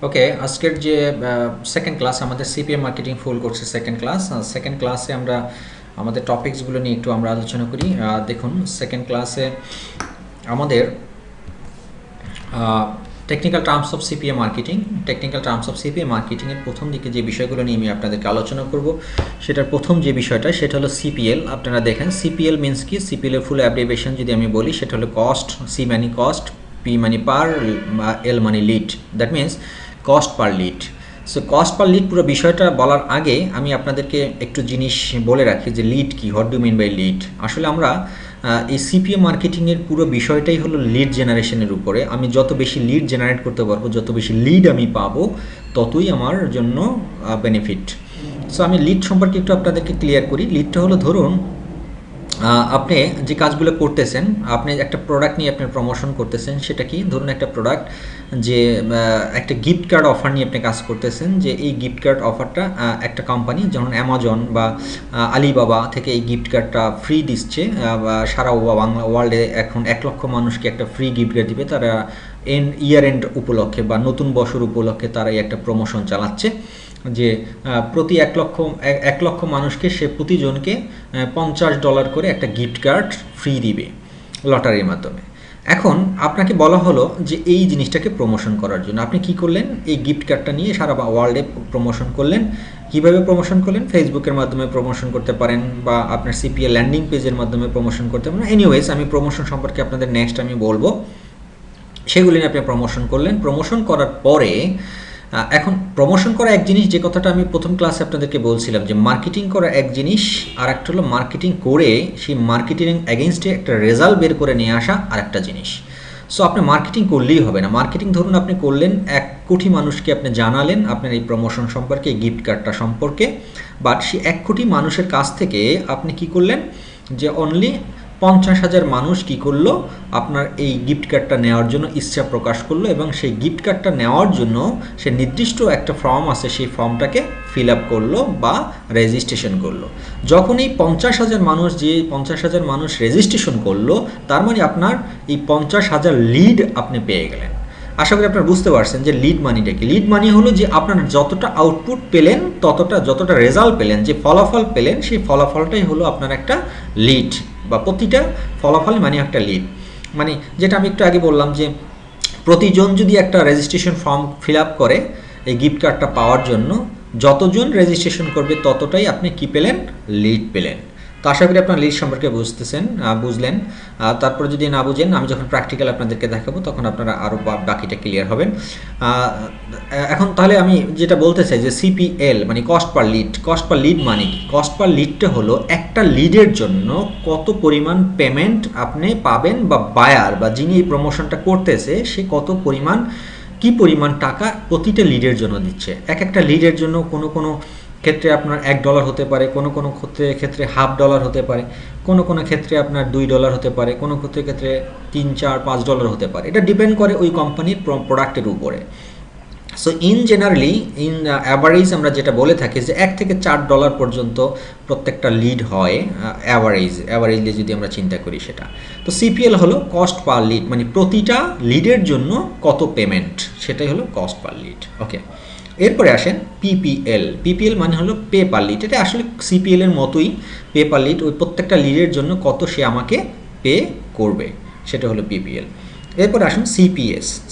ওকে, আজকের যে second class আমাদের সিপিএম মার্কেটিং ফুল কোর্সের সেকেন্ড ক্লাসে আমরা আমাদের টপিকসগুলো নিয়ে একটু আমরা আলোচনা করি। দেখুন, সেকেন্ড ক্লাসে আমাদের টেকনিক্যাল টার্মস অফ সিপিএম মার্কেটিংয়ের প্রথম দিকে যে বিষয়গুলো নিয়ে আমি আপনাদেরকে আলোচনা করব, সেটার প্রথম যে বিষয়টা সেটা হলো সিপিএল। আপনারা দেখেন সিপিএল মিনস কি, সিপিএল এর ফুল অ্যাব্রিভিয়েশন যদি আমি বলি সেটা হলো কস্ট, সি মানে কস্ট, পি মানে পার, এল মানে lead, that means cost per lead. So cost per lead পুরো বিষয়টা বলার আগে আমি আপনাদেরকে একটু জিনিস বলে রাখি যে লিড কি, what do mean by lead. আসলে আমরা এই সিপিএম মার্কেটিংয়ের পুরো বিষয়টাই হলো লিড জেনারেশনের উপরে। আমি যত বেশি লিড জেনারেট করতে পারবো, যত বেশি লিড আমি পাবো, ততই আমার জন্য বেনিফিট। সো আমি লিড সম্পর্কে একটু আপনাদেরকে ক্লিয়ার করি। লিডটা হলো, ধরুন আপনি যে কাজগুলো করতেছেন, আপনি একটা প্রোডাক্ট নিয়ে আপনি প্রমোশন করতেছেন। সেটা কি, ধরুন একটা প্রোডাক্ট যে একটা গিফট কার্ড অফার নিয়ে আপনি কাজ করতেছেন, যে এই গিফট কার্ড অফারটা একটা কোম্পানি যেমন অ্যামাজন বা আলিবাবা থেকে এই গিফট কার্ডটা ফ্রি দিচ্ছে। সারা বাংলা ওয়ার্ল্ডে এখন 1 লক্ষ মানুষকে একটা ফ্রি গিফট কার্ড দিবে তারা ইয়ার এন্ড উপলক্ষে বা নতুন বছর উপলক্ষে তারা এই একটা প্রমোশন চালাচ্ছে, যে প্রতি 1 লক্ষ মানুষকে সে প্রতিজনকে $50 করে একটা গিফট কার্ড ফ্রি দিবে লটারির মাধ্যমে। এখন আপনাকে বলা হলো যে এই জিনিসটাকে প্রমোশন করার জন্য আপনি কি করলেন, এই গিফট কার্ডটা নিয়ে সারা ওয়ার্ল্ডে প্রমোশন করলেন। কিভাবে প্রমোশন করলেন? ফেসবুকের মাধ্যমে প্রমোশন করতে পারেন, বা আপনার সিপিএল ল্যান্ডিং পেজের মাধ্যমে প্রমোশন করতে পারেন। এনিওয়েজ, আমি প্রমোশন সম্পর্কে আপনাদের নেক্সট আমি বলবো। সেগুলি নিয়ে আপনি প্রমোশন করলেন। প্রমোশন করার পরে এখন প্রমোশন করা এক জিনিস, যে কথাটা আমি প্রথম ক্লাসে আপনাদেরকে বলছিলাম, যে মার্কেটিং করা এক জিনিস, আর একটা হলো মার্কেটিং করে সেই মার্কেটিং এগেনস্টে একটা রেজাল্ট বের করে নিয়ে আসা আর একটা জিনিস। সো আপনি মার্কেটিং করলেই হবে না। মার্কেটিং ধরুন আপনি করলেন, 1 কোটি মানুষকে আপনি জানালেন আপনার এই প্রমোশন সম্পর্কে, এই গিফট কার্ডটা সম্পর্কে, বাট সেই 1 কোটি মানুষের কাছ থেকে আপনি কি করলেন, যে অনলি 50,000 মানুষ কি করলো, আপনার এই গিফট কার্ডটা নেওয়ার জন্য ইচ্ছা প্রকাশ করলো, এবং সেই গিফট কার্ডটা নেওয়ার জন্য সে নির্দিষ্ট একটা ফর্ম আছে, সেই ফর্মটাকে ফিল আপ করলো বা রেজিস্ট্রেশন করলো। যখন এই 50,000 মানুষ রেজিস্ট্রেশন করলো, তার মানে আপনার এই 50,000 লিড আপনি পেয়ে গেলেন। আশা করি আপনারা বুঝতে পারছেন যে লিড মানিটা কি। লিড মানি হলো যে আপনার যতটা আউটপুট পেলেন, যতটা রেজাল্ট পেলেন, যে ফলাফল পেলেন, সেই ফলাফলটাই হলো আপনার একটা লিড, বা প্রতিটা ফলাফলই মানে একটা লিড। মানে যেটা আমি একটু আগে বললাম, যে প্রতিজন যদি একটা রেজিস্ট্রেশন ফর্ম ফিল আপ করে এই গিফট কার্ডটা পাওয়ার জন্য, যতজন রেজিস্ট্রেশন করবে ততটাই আপনি কি পেলেন, লিড পেলেন। তো আশা করি আপনার লিড সম্পর্কে বুঝলেন। তারপরে যদি না বুঝেন, আমি যখন প্র্যাকটিক্যাল আপনাদেরকে দেখাবো তখন আপনারা আরও বাকিটা ক্লিয়ার হবেন। এখন তাহলে আমি যেটা বলতে চাই, যে সিপিএল মানে কস্ট পার লিড মানে কি? কস্ট পার লিডটা হলো একটা লিডের জন্য কত পরিমাণ পেমেন্ট আপনি পাবেন, বা বায়ার বা যিনি এই প্রমোশনটা করতেছে সে কত পরিমাণ, কি পরিমাণ টাকা প্রতিটা লিডের জন্য দিচ্ছে। একটা লিডের জন্য কোনো ক্ষেত্রে আপনার $1 হতে পারে, কোনো ক্ষেত্রে $0.5 হতে পারে, কোনো ক্ষেত্রে আপনার $2 হতে পারে, কোনো ক্ষেত্রে $3, $4, $5 হতে পারে। এটা ডিপেন্ড করে ওই কোম্পানির প্রোডাক্টের উপরে। সো ইন অ্যাভারেজ আমরা যেটা বলে থাকি, যে $1 থেকে $4 পর্যন্ত প্রত্যেকটা লিড হয়, অ্যাভারেজলি যদি আমরা চিন্তা করি সেটা। তো সিপিএল হলো কস্ট পার লিড, মানে প্রতিটা লিডের জন্য কত পেমেন্ট, সেটাই হলো কস্ট পার লিড। ওকে, এরপরে আসেন পিপিএল মানে হলো পে পার লিড। এটা আসলে সিপিএল এর মতোই, পে পার লিড, ওই প্রত্যেকটা লিডের জন্য কত সে আমাকে পে করবে, সেটা হলো পিপিএল। এরপরে আসুন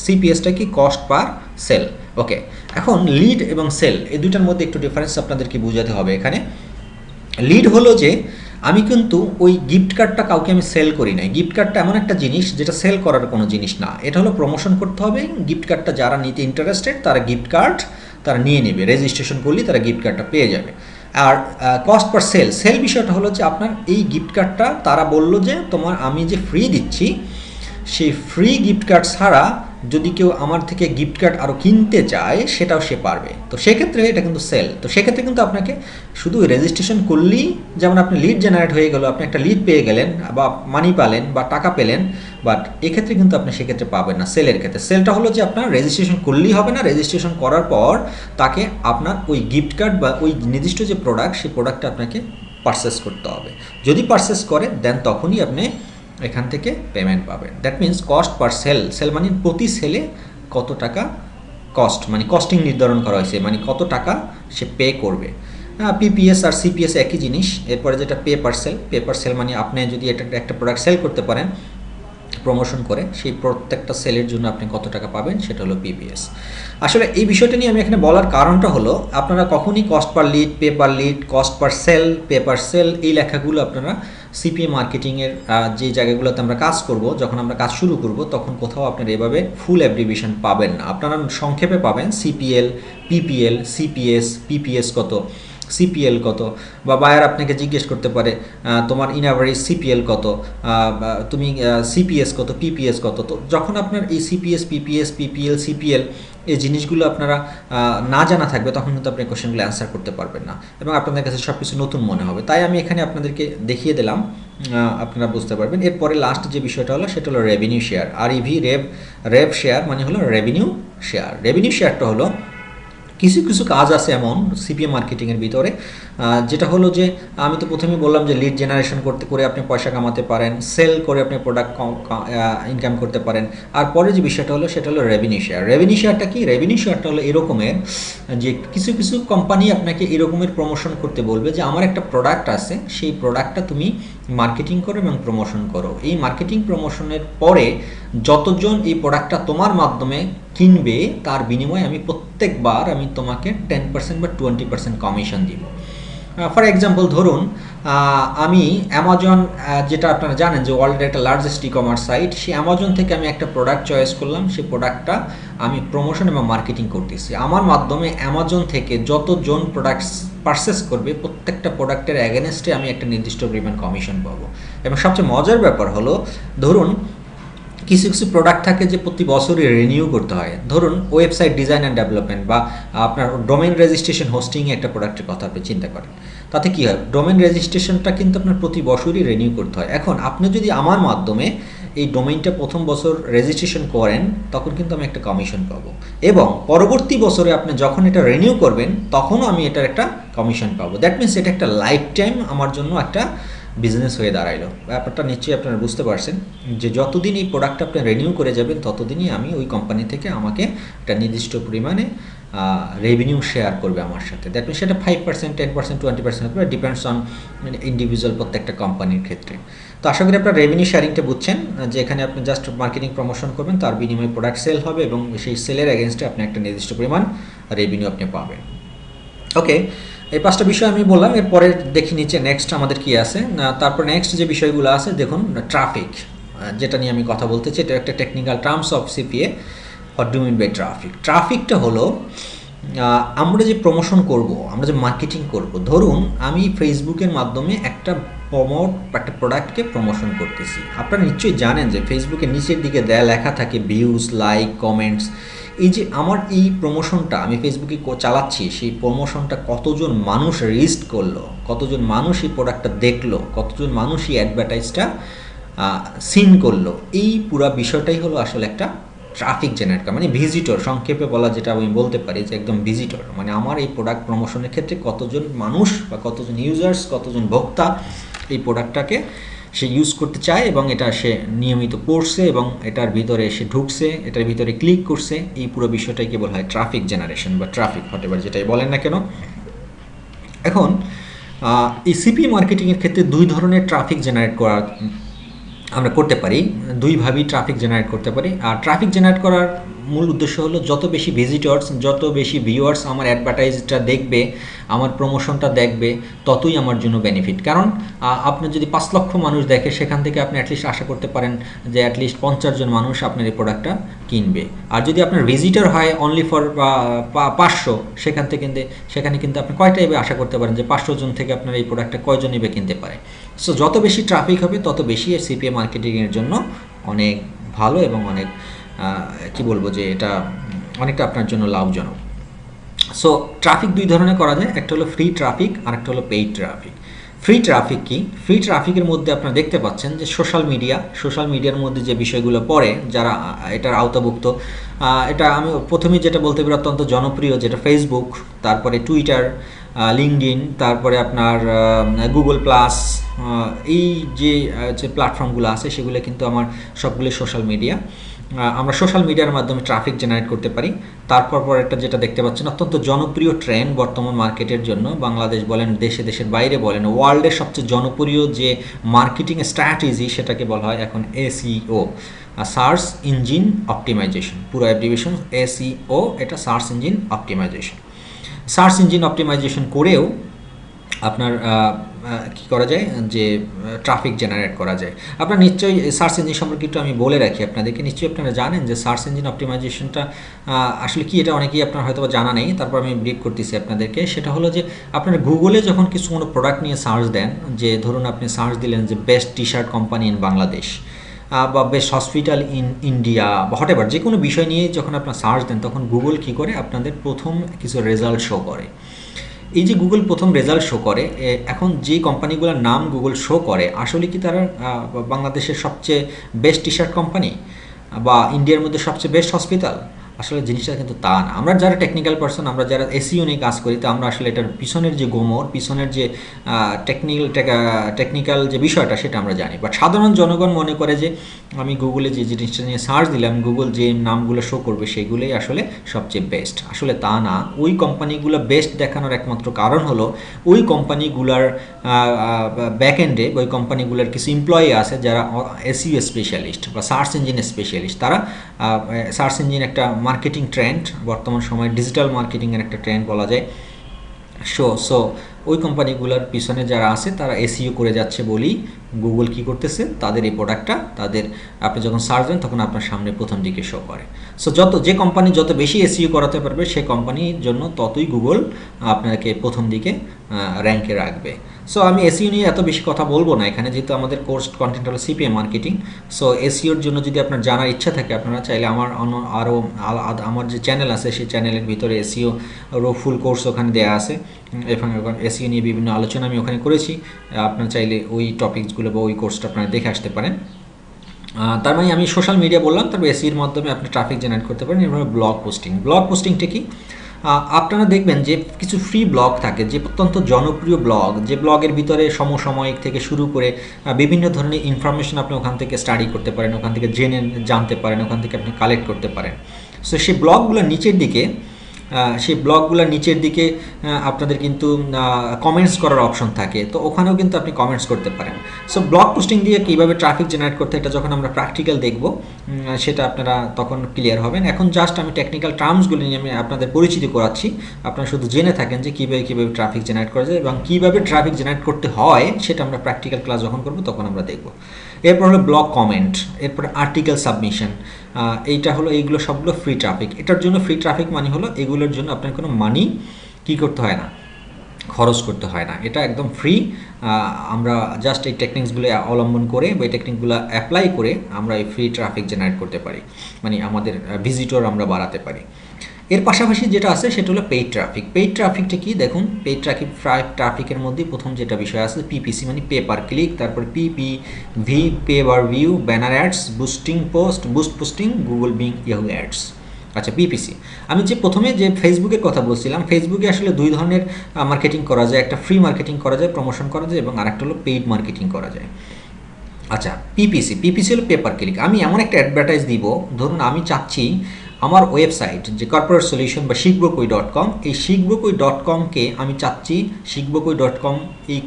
সিপিএসটা কি, কস্ট পার সেল। ওকে, এখন লিড এবং সেল এই দুইটার মধ্যে একটু ডিফারেন্স আপনাদেরকে বোঝাতে হবে। এখানে লিড হলো যে আমি কিন্তু ওই গিফট কার্ডটা কাউকে আমি সেল করি নাই। গিফট কার্ডটা এমন একটা জিনিস যেটা সেল করার কোনো জিনিস না। এটা হলো প্রমোশন করতে হবে, গিফট কার্ডটা যারা নিতে ইন্টারেস্টেড তারা গিফট কার্ড তারা নিয়ে নেবে, রেজিস্ট্রেশন করলেই তারা গিফট কার্ডটা পেয়ে যাবে। আর কস্ট পার সেল বিষয়টা হলো যে আপনার এই গিফট কার্ডটা তারা বললো যে আমি যে ফ্রি দিচ্ছি, সেই ফ্রি গিফট কার্ড ছাড়া যদি কেউ আমার থেকে গিফট কার্ড আরও কিনতে চায় সেটাও সে পারবে। তো সেক্ষেত্রে এটা কিন্তু সেল। তো সেক্ষেত্রে কিন্তু আপনাকে শুধু রেজিস্ট্রেশন করলেই, যেমন আপনি লিড জেনারেট হয়ে গেল, আপনি একটা লিড পেয়ে গেলেন বা মানি পেলেন বা টাকা পেলেন, বাট এক্ষেত্রে কিন্তু আপনি সেক্ষেত্রে পাবেন না। সেলের ক্ষেত্রে সেলটা হলো যে আপনার রেজিস্ট্রেশন করলেই হবে না, রেজিস্ট্রেশন করার পর তাকে আপনার ওই গিফট কার্ড বা ওই নির্দিষ্ট যে প্রোডাক্ট, সেই প্রোডাক্টটা আপনাকে পারচেস করতে হবে। যদি পারচেস করে দেন তখনই আপনি এখান থেকে পেমেন্ট পাবেন। That means cost per sale মানে প্রতি সেলে কত টাকা কস্ট মানে কস্টিং নির্ধারণ করা হয়েছে, মানে কত টাকা সে পে করবে। পিপিএস আর সিপিএস একই জিনিস। এরপরে যেটা পে পার সেল মানে আপনি যদি এটা একটা প্রোডাক্ট সেল করতে পারেন প্রমোশন করে, সেই প্রত্যেকটা সেলের জন্য আপনি কত টাকা পাবেন সেটা হলো পিপিএস। আসলে এই বিষয়টা নিয়ে আমি এখানে বলার কারণটা হলো আপনারা কখনই cost per lead, pay per lead, cost per sale, pay per sale এই লেখাগুলো আপনারা সিপিএ মার্কেটিংয়ের যে জায়গাগুলোতে আমরা কাজ করব, যখন আমরা কাজ শুরু করব তখন কোথাও আপনারা এভাবে ফুল অ্যাব্রিভিয়েশন পাবেন না। আপনারা সংক্ষেপে পাবেন সিপিএল, পিপিএল, সিপিএস, পিপিএস কত, সিপিএল কত, বা বায়ার আপনাকে জিজ্ঞেস করতে পারে তোমার ইন অ্যাভারেজ সিপিএল কত, তুমি সিপিএস কত, পিপিএস কত। তো যখন আপনার এই সিপিএস, পিপিএস, পিপিএল, সিপিএল এই জিনিসগুলো আপনারা না জানা থাকবে তখন কিন্তু আপনি কোশ্চেনগুলো অ্যান্সার করতে পারবেন না এবং আপনাদের কাছে সব কিছু নতুন মনে হবে। তাই আমি এখানে আপনাদেরকে দেখিয়ে দিলাম, আপনারা বুঝতে পারবেন। এরপরে লাস্ট যে বিষয়টা হলো সেটা হলো রেভিনিউ শেয়ার। আর ইভি রেভ শেয়ার মানে হলো রেভিনিউ শেয়ার। রেভিনিউ শেয়ারটা হলো কিছু কিছু কাজ আছে এমন সিপিএ মার্কেটিংয়ের ভিতরে, যেটা হলো যে আমি তো প্রথমেই বললাম যে লিড জেনারেশন করে আপনি পয়সা কামাতে পারেন, সেল করে আপনি প্রোডাক্ট ইনকাম করতে পারেন। আর পরে যে বিষয়টা হলো সেটা হলো রেভিনিউ শেয়ার। রেভিনিউ শেয়ারটা কি? রেভিনিউ শেয়ারটা হলো এরকমের যে কিছু কিছু কোম্পানি আপনাকে এরকমের প্রমোশন করতে বলবে যে আমার একটা প্রোডাক্ট আছে, সেই প্রোডাক্টটা তুমি মার্কেটিং করো এবং প্রমোশন করো। এই মার্কেটিং প্রমোশনের পরে যতজন এই প্রোডাক্টটা তোমার মাধ্যমে কিনবে তার বিনিময়ে আমি প্রত্যেকবার আমি তোমাকে 10% বা 20% কমিশন দিব। ফর এক্সাম্পল ধরুন আমি অ্যামাজন, যেটা আপনারা জানেন যে ওয়ার্ল্ডের একটা লার্জেস্ট ই কমার্স সাইট, সেই অ্যামাজন থেকে আমি একটা প্রোডাক্ট চয়েস করলাম, সেই প্রোডাক্টটা আমি প্রমোশন এবং মার্কেটিং করতেছি। আমার মাধ্যমে অ্যামাজন থেকে যতজন প্রোডাক্টস পারচেস করবে প্রত্যেকটা প্রোডাক্টের অ্যাগেনস্টে আমি একটা নির্দিষ্ট পরিমাণ কমিশন পাবো। এবং সবচেয়ে মজার ব্যাপার হলো ধরুন কিছু কিছু প্রোডাক্ট থাকে যে প্রতি বছরই রিনিউ করতে হয়। ধরুন ওয়েবসাইট ডিজাইন অ্যান্ড ডেভেলপমেন্ট বা আপনার ডোমেইন রেজিস্ট্রেশন হোস্টিংয়ে একটা প্রোডাক্টের কথা আপনি চিন্তা করেন, তাতে কী হয় ডোমেইন রেজিস্ট্রেশনটা কিন্তু আপনার প্রতি বছরই রিনিউ করতে হয়। এখন আপনি যদি আমার মাধ্যমে এই ডোমেইনটা প্রথম বছর রেজিস্ট্রেশন করেন তখন কিন্তু আমি একটা কমিশন পাবো এবং পরবর্তী বছরে আপনি যখন এটা রিনিউ করবেন তখনও আমি এটার একটা কমিশন পাবো। দ্যাট মিনস এটা একটা লাইফ টাইম আমার জন্য একটা বিজনেস হয়ে দাঁড়াইলো। ব্যাপারটা নিশ্চয়ই আপনারা বুঝতে পারছেন যে যতদিন এই প্রোডাক্টটা আপনি রিনিউ করে যাবেন ততদিনই আমি ওই কোম্পানি থেকে আমাকে একটা নির্দিষ্ট পরিমাণে রেভিনিউ শেয়ার করবে আমার সাথে। দ্যাট মিনস সেটা 5%, 10%, 20% হবে, ডিপেন্ডস অন ইন্ডিভিজুয়াল প্রত্যেকটা কোম্পানির ক্ষেত্রে। তো আশা করি আপনার রেভিনিউ শেয়ারিংটা বুঝছেন যে এখানে আপনি জাস্ট মার্কেটিং প্রমোশন করবেন, তার বিনিময়ে প্রোডাক্ট সেল হবে এবং সেই সেলের এগেনস্টে আপনি একটা নির্দিষ্ট পরিমাণ রেভিনিউ আপনি পাবেন। ওকে, এই পাঁচটা বিষয় আমি বললাম। এরপরে দেখি নিচে নেক্সট আমাদের কি আছে। তারপর নেক্সট যে বিষয়গুলো আছে দেখুন, ট্রাফিক, যেটা নিয়ে আমি কথা বলতে চাই, এটা একটা technical terms of CPA. What do mean by traffic? ট্রাফিকটা হলো আমরা যে প্রমোশন করব, আমরা যে মার্কেটিং করব, ধরুন আমি ফেসবুকের মাধ্যমে একটা প্রোডাক্টকে প্রমোশন করতেছি। আপনারা নিশ্চয়ই জানেন যে ফেসবুকের নিচের দিকে লেখা থাকে ভিউজ, লাইক, কমেন্টস। এই যে আমার এই প্রমোশনটা আমি ফেসবুকে চালাচ্ছি, সেই প্রমোশনটা কতজন মানুষ রিস্ট করলো, কতজন মানুষ এই প্রোডাক্টটা দেখলো, কতজন মানুষ এই অ্যাডভার্টাইজটা সিন করলো, এই পুরো বিষয়টাই হলো আসলে একটা ট্রাফিক জেনারেট করা, মানে ভিজিটর। সংক্ষেপে বলা যেটা আমি বলতে পারি যে একদম ভিজিটর, মানে আমার এই প্রোডাক্ট প্রমোশনের ক্ষেত্রে কতজন মানুষ বা কতজন ইউজার্স, কতজন ভোক্তা এই প্রোডাক্টটাকে সে ইউজ করতে চায় এবং এটা সে নিয়মিত পড়ছে এবং এটার ভিতরে সে ঢুকছে, এটার ভিতরে ক্লিক করছে। এই পুরো বিষয়টাকে বলা হয় ট্রাফিক জেনারেশন বা ট্রাফিক, হোয়াটএভার যেটাই বলেন না কেন। এখন এই সিপি মার্কেটিংয়ের ক্ষেত্রে দুই ধরনের ট্রাফিক জেনারেট করা আমরা করতে পারি, দুইভাবেই ট্রাফিক জেনারেট করতে পারি। আর ট্রাফিক জেনারেট করার মূল উদ্দেশ্য হলো যত বেশি ভিজিটর্স, যত বেশি ভিউয়ার্স আমার অ্যাডভার্টাইজটা দেখবে, আমার প্রমোশনটা দেখবে, ততই আমার জন্য বেনিফিট। কারণ আপনি যদি 5 লক্ষ মানুষ দেখে, সেখান থেকে আপনি অ্যাটলিস্ট আশা করতে পারেন যে অ্যাটলিস্ট 50 জন মানুষ আপনার এই প্রোডাক্টটা কিনবে। আর যদি আপনার ভিজিটর হয় অনলি ফর 500, সেখানে কিন্তু আপনি কয়টাই আশা করতে পারেন যে 500 জন থেকে আপনার এই প্রোডাক্টটা কয়জন এবে কিনতে পারে। সো যত বেশি ট্রাফিক হবে তত বেশি সিপিএ মার্কেটিংয়ের জন্য অনেক ভালো এবং অনেক কি বলবো যে এটা অনেকটা আপনার জন্য লাভজনক। সো ট্রাফিক দুই ধরনের করা যায়, একটা হলো ফ্রি ট্রাফিক আর একটা হলো পেইড ট্রাফিক। ফ্রি ট্রাফিক কি? ফ্রি ট্রাফিকের মধ্যে আপনারা দেখতে পাচ্ছেন যে সোশ্যাল মিডিয়ার মধ্যে যে বিষয়গুলো পড়ে, যারা এটার আওতাভুক্ত, এটা আমি প্রথমেই যেটা বলতে পারি অত্যন্ত জনপ্রিয়, যেটা ফেসবুক, তারপরে টুইটার, লিঙ্কডইন, তারপরে আপনার গুগল প্লাস, এই যে প্ল্যাটফর্মগুলো আছে সেগুলো কিন্তু আমার সবগুলো সোশ্যাল মিডিয়া। আমরা সোশ্যাল মিডিয়ার মাধ্যমে ট্রাফিক জেনারেট করতে পারি। তারপর একটা যেটা দেখতে পাচ্ছেন অত্যন্ত জনপ্রিয় ট্রেন্ড বর্তমান মার্কেটের জন্য, বাংলাদেশ বলেন দেশের বাইরে বলেন ওয়ার্ল্ডের সবচেয়ে জনপ্রিয় যে মার্কেটিং স্ট্র্যাটেজি সেটাকে বলা হয় এখন এসইও, সার্চ ইঞ্জিন অপটিমাইজেশন, পুরো অ্যাব্রিভিয়েশন এসইও, এটা search engine optimization. Search engine optimization করেও আপনার কি করা যায় যে ট্রাফিক জেনারেট করা যায়। আপনার নিশ্চয়ই সার্চ ইঞ্জিন সম্পর্কে একটু আমি বলে রাখি আপনাদেরকে, নিশ্চয়ই আপনারা জানেন যে সার্চ ইঞ্জিন অপটিমাইজেশনটা আসলে কি, এটা অনেকেই আপনার হয়তো জানা নেই, তারপর আমি ব্রিফ করতেছি আপনাদেরকে। সেটা হলো যে আপনার গুগলে যখন কিছু কোনো প্রোডাক্ট নিয়ে সার্চ দেন, যে ধরুন আপনি সার্চ দিলেন যে best T shirt company in Bangladesh বা বেস্ট হসপিটাল ইন ইন্ডিয়া বা হটেভার, যে কোনো বিষয় নিয়ে যখন আপনার সার্চ দেন তখন গুগল কী করে আপনাদের প্রথম কিছু রেজাল্ট শো করে। এই যে গুগল প্রথম রেজাল্ট শো করে, এখন যে কোম্পানিগুলোর নাম গুগল শো করে আসলে কি তারা বাংলাদেশের সবচেয়ে বেস্ট টি শার্ট কোম্পানি বা ইন্ডিয়ার মধ্যে সবচেয়ে বেস্ট হসপিটাল? আসলে জিনিসটা কিন্তু তা না। আমরা যারা টেকনিক্যাল পার্সন, আমরা যারা এসইও নিয়ে কাজ করি, তো আমরা আসলে এটার পিছনের যে গোমর, পিছনের যে টেকনিক্যাল যে বিষয়টা সেটা আমরা জানি। বাট সাধারণ জনগণ মনে করে যে আমি গুগলে যে জিনিসটা নিয়ে সার্চ দিলাম, গুগল যে নামগুলো শো করবে সেগুলোই আসলে সবচেয়ে বেস্ট। আসলে তা না। ওই কোম্পানিগুলো বেস্ট দেখানোর একমাত্র কারণ হলো ওই কোম্পানিগুলার ব্যাকএন্ডে ওই কোম্পানিগুলোর কিছু এমপ্লয়ি আছে যারা এসইও স্পেশালিস্ট বা সার্চ ইঞ্জিন স্পেশালিস্ট। তারা সার্চ ইঞ্জিন একটা মার্কেটিং ট্রেন্ড, বর্তমান সময়ে ডিজিটাল মার্কেটিংয়ের একটা ট্রেন্ড বলা যায়। সো ওই কোম্পানিগুলোর পিছনে যারা আছে তারা এসইও করে যাচ্ছে বলেই গুগল কী করতেছে, তাদের এই প্রোডাক্টটা আপনি যখন সার্চ দেন তখন আপনার সামনে প্রথম দিকে শো করে। সো যে কোম্পানি যত বেশি এসইও করাতে পারবে সেই কোম্পানির জন্য ততই গুগল আপনাকে প্রথম দিকে র্যাঙ্কে রাখবে। সো আমি এসইও নিয়ে এত বেশি কথা বলবো না এখানে, যেহেতু আমাদের কোর্স কন্টেন্ট হলো সিপিএম মার্কেটিং। সো এসইওর জন্য যদি আপনার জানার ইচ্ছা থাকে, আপনারা চাইলে আমার যে চ্যানেল আছে সেই চ্যানেলের ভিতরে এসইও ফুল কোর্স ওখানে দেওয়া আছে। এসইও নিয়ে বিভিন্ন আলোচনা আমি ওখানে করেছি। আপনারা চাইলে ওই টপিকসগুলো বা ওই কোর্সটা আপনারা দেখে আসতে পারেন। তার মানে আমি সোশ্যাল মিডিয়া বললাম, তারপর এসইর মাধ্যমে আপনি ট্রাফিক জেনারেট করতে পারেন। এভাবে ব্লগ পোস্টিংটা কি, আপনারা দেখবেন যে কিছু ফ্রি ব্লগ থাকে, যে অত্যন্ত জনপ্রিয় ব্লগ, যে ব্লগের ভিতরে সমসাময়িক থেকে শুরু করে বিভিন্ন ধরনের ইনফরমেশন আপনি ওখান থেকে স্টাডি করতে পারেন, ওখান থেকে জানতে পারেন, ওখান থেকে আপনি কালেক্ট করতে পারেন। সো সেই ব্লগগুলোর নিচের দিকে আপনাদের কিন্তু কমেন্টস করার অপশন থাকে, তো ওখানেও কিন্তু আপনি কমেন্টস করতে পারেন। সো ব্লগ পোস্টিং দিয়ে কীভাবে ট্রাফিক জেনারেট করতে, এটা যখন আমরা প্র্যাকটিক্যাল দেখব সেটা আপনারা তখন ক্লিয়ার হবেন। এখন জাস্ট আমি টেকনিক্যাল টার্মসগুলো নিয়ে আমি আপনাদের পরিচিতি করাচ্ছি, আপনারা শুধু জেনে থাকেন যে কীভাবে ট্রাফিক জেনারেট করা যায় এবং কীভাবে ট্রাফিক জেনারেট করতে হয়, সেটা আমরা প্র্যাকটিক্যাল ক্লাস যখন করব তখন আমরা দেখব। এরপর হলো ব্লগ কমেন্ট, এরপর আর্টিকেল সাবমিশন। এইগুলো সবগুলো ফ্রি ট্রাফিক। এটার জন্য ফ্রি ট্রাফিক মানে হলো এগুলোর জন্য আপনার কোনো মানি কী করতে হয় না, খরচ করতে হয় না, এটা একদম ফ্রি। আমরা জাস্ট এই টেকনিক্সগুলো অবলম্বন করে বা এই টেকনিকগুলো অ্যাপ্লাই করে আমরা এই ফ্রি ট্রাফিক জেনারেট করতে পারি, মানে আমাদের ভিজিটর আমরা বাড়াতে পারি। এর পাশাপাশি যেটা আছে সেটা হলো পেইড ট্রাফিকটা কি দেখুন, পেইড ট্রাফিকের মধ্যে প্রথম যেটা বিষয় আছে পিপিসি, মানে পে পার ক্লিক, তারপর PPV, pay per view, banner ads, boost posting, Google Bing, Yahoo ads. আচ্ছা, পিপিসি আমি যে প্রথমে যে ফেসবুকের কথা বলছিলাম, ফেসবুকে আসলে দুই ধরনের মার্কেটিং করা যায়, একটা ফ্রি মার্কেটিং করা যায়, প্রমোশন করা যায়, এবং আরেকটা হলো পেইড মার্কেটিং করা যায়। আচ্ছা, পিপিসি হলো পেপার ক্লিক। আমি এমন একটা অ্যাডভার্টাইজ দিব, ধরুন আমি চাচ্ছি আমার ওয়েবসাইট যে কর্পোরেট সলিউশন বা শিখবকই.com, এই শিখবকই.comকে আমি চাচ্ছি শিখবকই.com এই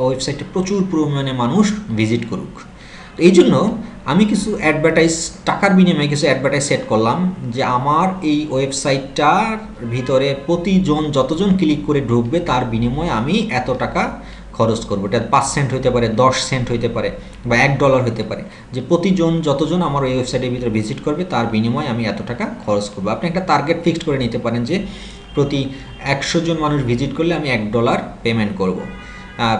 ওয়েবসাইটে প্রচুর পরিমাণে মানুষ ভিজিট করুক। তো এই জন্য আমি কিছু টাকার বিনিময়ে কিছু অ্যাডভার্টাইজ সেট করলাম যে আমার এই ওয়েবসাইটটার ভিতরে যতজন ক্লিক করে ঢুকবে তার বিনিময়ে আমি এত টাকা খরচ করবো। এটা 5 সেন্ট হইতে পারে, 10 সেন্ট হইতে পারে, বা $1 হইতে পারে, যে যতজন আমার এই ওয়েবসাইটের ভিতরে ভিজিট করবে তার বিনিময়ে আমি এত টাকা খরচ করবো। আপনি একটা টার্গেট ফিক্সড করে নিতে পারেন যে প্রতি 100 জন মানুষ ভিজিট করলে আমি $1 পেমেন্ট করব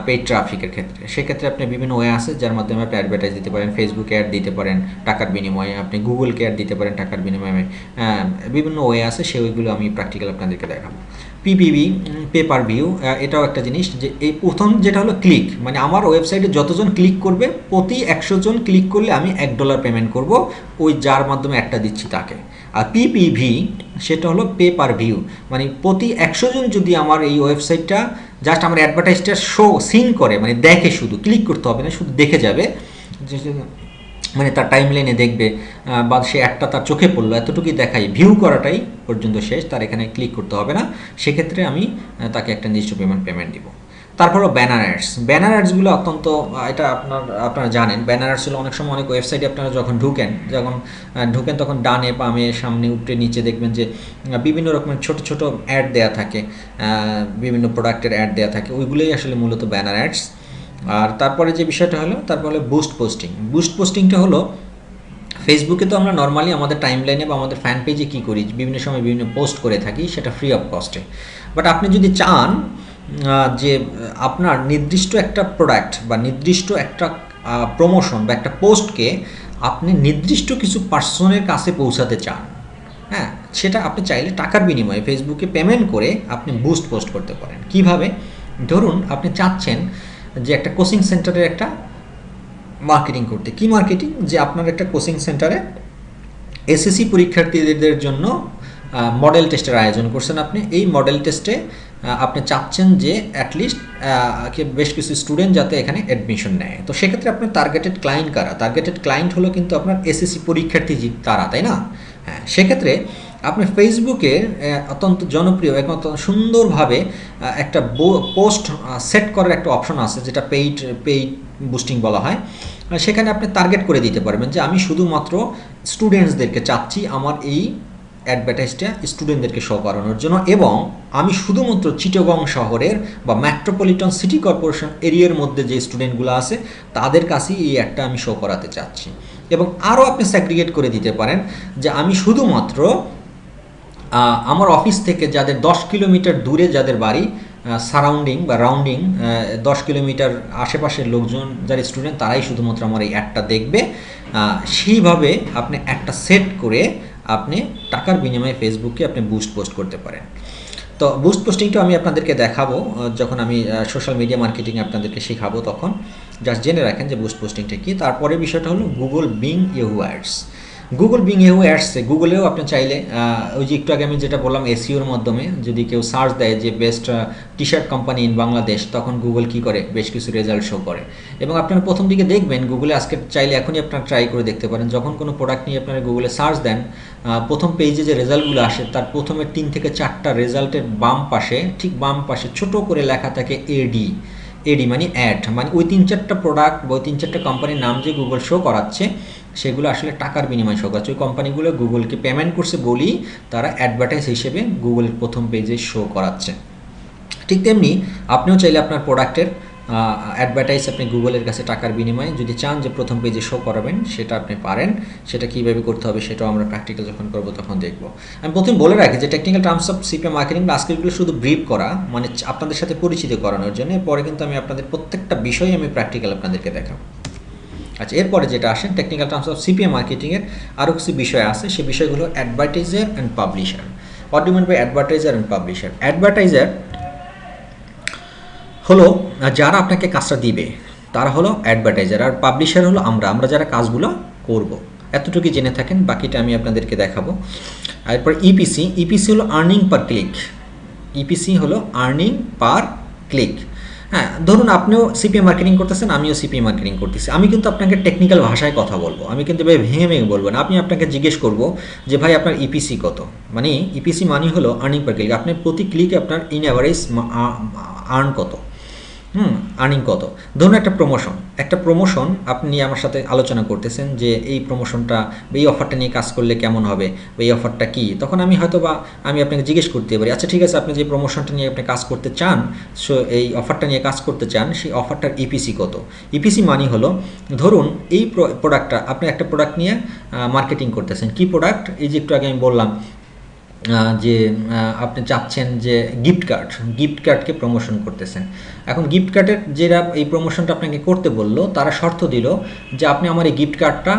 পেইড ট্রাফিকের ক্ষেত্রে। সেক্ষেত্রে আপনি বিভিন্ন ওয়ে আছে যার মাধ্যমে আপনি অ্যাডভার্টাইজ দিতে পারেন, ফেসবুকে অ্যাড দিতে পারেন টাকার বিনিময়ে, আপনি গুগলকে অ্যাড দিতে পারেন টাকার বিনিময়ে, বিভিন্ন ওয়ে আছে, ওইগুলো আমি প্র্যাকটিক্যাল আপনাদেরকে দেখাবো। পিপিভি, পে পার ভিউ, এটাও একটা জিনিস, যে এই প্রথম যেটা হলো ক্লিক, মানে আমার ওয়েবসাইটে যতজন ক্লিক করবে প্রতি 100 জন ক্লিক করলে আমি $1 পেমেন্ট করব ওই যার মাধ্যমে একটা দিচ্ছি তাকে। আর পিপিভি সেটা হলো পে পার ভিউ, মানে প্রতি 100 জন যদি আমার এই ওয়েবসাইটটা জাস্ট আমার অ্যাডভার্টাইজটা সিন করে, মানে দেখে, শুধু ক্লিক করতে হবে না, শুধু দেখে যাবে, মানে তার টাইম লাইনে দেখবে বা সে একটা তার চোখে পড়লো এতটুকুই দেখাই, ভিউ করাটাই পর্যন্ত শেষ, তার এখানে ক্লিক করতে হবে না। সেক্ষেত্রে আমি তাকে একটা নির্দিষ্ট পেমেন্ট দিব। তারপর হলো ব্যানার অ্যাডস। ব্যানার অ্যাডসগুলো অত্যন্ত এটা আপনারা জানেন, ব্যানার অ্যাডস হলো অনেক সময় অনেক ওয়েবসাইটে আপনারা যখন ঢুকেন তখন ডানে বামে সামনে উপরে নিচে দেখবেন যে বিভিন্ন রকমের ছোট ছোট অ্যাড দেওয়া থাকে, বিভিন্ন প্রোডাক্টের অ্যাড দেওয়া থাকে, ওইগুলোই আসলে মূলত ব্যানার অ্যাডস। আর তারপরে যে বিষয়টা হলো, তারপরে বুস্ট পোস্টিং। বুস্ট পোস্টিংটা হলো ফেসবুকে তো আমরা নর্মালি আমাদের টাইম লাইনে বা আমাদের ফ্যান পেজে কী করি, বিভিন্ন সময় বিভিন্ন পোস্ট করে থাকি, সেটা ফ্রি অফ কস্টে। বাট আপনি যদি চান যে আপনার নির্দিষ্ট একটা প্রোডাক্ট বা নির্দিষ্ট একটা প্রমোশন বা একটা পোস্টকে আপনি নির্দিষ্ট কিছু পার্সনের কাছে পৌঁছাতে চান, হ্যাঁ, সেটা আপনি চাইলে টাকার বিনিময়ে ফেসবুকে পেমেন্ট করে আপনি বুস্ট পোস্ট করতে পারেন। কিভাবে? ধরুন আপনি চাচ্ছেন যে একটা কোচিং সেন্টারের একটা মার্কেটিং করতে। কি মার্কেটিং? যে আপনার একটা কোচিং সেন্টারে এসএসসি পরীক্ষার্থীদের জন্য মডেল টেস্টের আয়োজন করছেন আপনি। এই মডেল টেস্টে আপনি চাচ্ছেন যে অ্যাটলিস্ট বেশ কিছু স্টুডেন্ট যাতে এখানে অ্যাডমিশন নেয়। তো সেক্ষেত্রে আপনার টার্গেটেড ক্লায়েন্ট কারা? টার্গেটেড ক্লায়েন্ট হলো কিন্তু আপনার এসএসসি পরীক্ষার্থী তারা, তাই না? হ্যাঁ, সেক্ষেত্রে আপনি ফেসবুকে অত্যন্ত জনপ্রিয় এবং অত্যন্ত সুন্দরভাবে একটা পোস্ট সেট করার একটা অপশন আছে, যেটা পেইড বুস্টিং বলা হয়। সেখানে আপনি টার্গেট করে দিতে পারবেন যে আমি শুধুমাত্র স্টুডেন্টসদেরকে চাচ্ছি আমার এই অ্যাডভার্টাইজটা স্টুডেন্টদেরকে শো করানোর জন্য, এবং আমি শুধুমাত্র চিটাগং শহরের বা মেট্রোপলিটন সিটি কর্পোরেশন এরিয়ার মধ্যে যে স্টুডেন্টগুলো আছে তাদের কাছেই এই অ্যাডটা আমি শো করাতে চাচ্ছি। এবং আরও আপনি স্যাগ্রিগেট করে দিতে পারেন যে আমি শুধুমাত্র আমার অফিস থেকে যাদের 10 কিলোমিটার দূরে যাদের বাড়ি, সারাউন্ডিং বা রাউন্ডিং 10 কিলোমিটার আশেপাশের লোকজন যারা স্টুডেন্ট তারাই শুধুমাত্র আমার এই অ্যাডটা দেখবে। সেইভাবে আপনি একটা সেট করে আপনি টাকার বিনিময়ে ফেসবুকে আপনি বুস্ট পোস্ট করতে পারেন। তো বুস্ট পোস্টিংটা আমি আপনাদেরকে দেখাবো যখন আমি সোশ্যাল মিডিয়া মার্কেটিং আপনাদেরকে শেখাবো, তখন জাস্ট জেনে রাখেন যে বুস্ট পোস্টিংটা কী। তারপরে বিষয়টা হলো Google Bing Yahoo ads. Google Bing Yahoo অ্যাডসে গুগলেও আপনি চাইলে ওই যে একটু আগে আমি যেটা বললাম এসইওর মাধ্যমে যদি কেউ সার্চ দেয় যে best T shirt company in Bangladesh, তখন গুগল কী করে বেশ কিছু রেজাল্ট শো করে। এবং আপনারা প্রথম দিকে দেখবেন গুগলে আজকে চাইলে এখনই আপনারা ট্রাই করে দেখতে পারেন, যখন কোনো প্রোডাক্ট নিয়ে আপনারা গুগলে সার্চ দেন প্রথম পেজে যে রেজাল্টগুলো আসে তার প্রথমে 3 থেকে 4টা রেজাল্টের ঠিক বাম পাশে ছোট করে লেখা থাকে এডি মানে অ্যাড, মানে ওই 3-4টা প্রোডাক্ট বা ওই 3-4টা কোম্পানির নাম যে গুগল শো করাচ্ছে সেগুলো আসলে টাকার বিনিময়ে শো করাচ্ছে। ওই কোম্পানিগুলো গুগলকে পেমেন্ট করছে বলেই তারা অ্যাডভার্টাইজ হিসেবে গুগলের প্রথম পেজে শো করাচ্ছে। ঠিক তেমনি আপনিও চাইলে আপনার প্রোডাক্টের অ্যাডভার্টাইজ আপনি গুগলের কাছে টাকার বিনিময়ে যদি চান যে প্রথম পেজে শো করাবেন, সেটা আপনি পারেন। সেটা কীভাবে করতে হবে সেটাও আমরা প্র্যাকটিক্যাল যখন করবো তখন দেখব। আমি প্রথমে বলে রাখি যে technical terms of CPM marketing আজকেরগুলো শুধু ব্রিফ করা, মানে আপনাদের সাথে পরিচিত করানোর জন্য। পরে কিন্তু আমি আপনাদের প্রত্যেকটা বিষয় আমি প্র্যাকটিক্যাল আপনাদেরকে দেখাবো। আচ্ছা, এরপরে যেটা আসেন টেকনিক্যাল টার্মস অফ সিপিএম মার্কেটিংয়ের আরও কিছু বিষয় আছে, সেই বিষয়গুলো advertiser and publisher. What do mean by advertiser and publisher? Advertiser হলো যারা আপনাকে কাজটা দিবে তারা হলো অ্যাডভার্টাইজার, আর পাবলিশার হলো আমরা যারা কাজগুলো করব। এতটুকু জেনে থাকেন, বাকিটা আমি আপনাদেরকে দেখাবো। এরপর ইপিসি হলো আর্নিং পার ক্লিক। ইপিসি হলো আর্নিং পার ক্লিক। হ্যাঁ, ধরুন আপনিও সিপিএম মার্কেটিং করতেছেন, আমিও সিপিএম মার্কেটিং করতেছি। আমি কিন্তু আপনাকে টেকনিক্যাল ভাষায় কথা বলবো, আমি কিন্তু ভেঙে বলবো না। আমি আপনাকে জিজ্ঞেস করবো যে ভাই আপনার ইপিসি কত? মানে ইপিসি মানি হলো আর্নিং পার ক্লিক। আপনি প্রতি ক্লিকে আপনার ইন অ্যাভারেজ আর্ন কত, আর্নিং কত। ধরুন একটা প্রমোশন আপনি আমার সাথে আলোচনা করতেছেন যে এই প্রমোশনটা বা এই অফারটা নিয়ে কাজ করলে কেমন হবে বা এই অফারটা কী। তখন আমি হয়তো বা আমি আপনাকে জিজ্ঞেস করতে পারি, আচ্ছা ঠিক আছে, আপনি যে প্রমোশনটা নিয়ে আপনি কাজ করতে চান, সো এই অফারটা নিয়ে কাজ করতে চান, সেই অফারটার ইপিসি কত? ইপিসি মানি হলো, ধরুন এই প্রোডাক্টটা আপনি একটা প্রোডাক্ট নিয়ে মার্কেটিং করতেছেন। কি প্রোডাক্ট? এই যে একটু আগে আমি বললাম যে আপনি চাচ্ছেন যে গিফট কার্ডকে প্রমোশন করতেছেন। এখন গিফট কার্ডের যারা এই প্রমোশনটা আপনাকে করতে বললো, তারা শর্ত দিল যে আপনি আমার এই গিফট কার্ডটা